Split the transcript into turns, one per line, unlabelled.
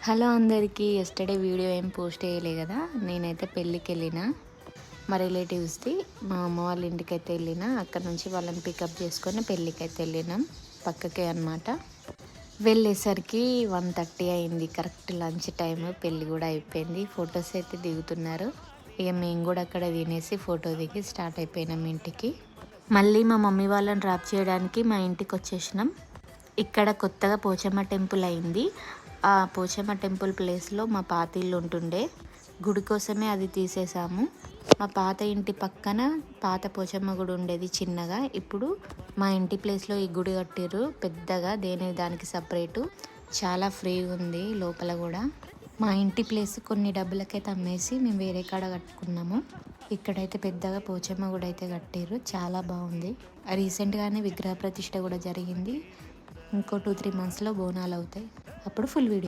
Hello అందరికీ. Yesterday video ఏం post చేయలే కదా. నేనైతే పెళ్ళికి వెళ్ళిన మా రిలేటివ్స్ది, మా అమ్మ వాళ్ళ ఇంటికి అయితే వెళ్ళిన. అక్కడ నుంచి వాళ్ళని పికప్ చేసుకొని పెళ్ళికి అయితే వెళ్ళినాం, పక్కకే అనమాట. వెళ్ళేసరికి 1:30 అయింది, కరెక్ట్ లంచ్ టైం. పెళ్ళి కూడా అయిపోయింది, ఫొటోస్ అయితే దిగుతున్నారు. ఇక మేము కూడా అక్కడ తినేసి ఫోటో దిగి స్టార్ట్ అయిపోయినాం ఇంటికి. మళ్ళీ మా మమ్మీ వాళ్ళని డ్రాప్ చేయడానికి మా ఇంటికి వచ్చేసినాం. ఇక్కడ కొత్తగా పోచమ్మ టెంపుల్ అయింది. ఆ పోచమ్మ టెంపుల్ ప్లేస్లో మా పాత ఇల్లు ఉంటుండే, గుడి కోసమే అది తీసేసాము. మా పాత ఇంటి పక్కన పాత పోచమ్మ గుడి ఉండేది చిన్నగా. ఇప్పుడు మా ఇంటి ప్లేస్లో ఈ గుడి కట్టిర్రు పెద్దగా, దానికి సపరేటు. చాలా ఫ్రీగా ఉంది లోపల కూడా. మా ఇంటి ప్లేస్ కొన్ని డబ్బులకైతే అమ్మేసి మేము వేరే కాడ కట్టుకున్నాము. ఇక్కడైతే పెద్దగా పోచమ్మ గుడి అయితే కట్టిర్రు, చాలా బాగుంది. రీసెంట్గానే విగ్రహ ప్రతిష్ట కూడా జరిగింది. ఇంకో 2-3 మంత్స్లో బోనాలు అవుతాయి. అప్పుడు ఫుల్ వీడియో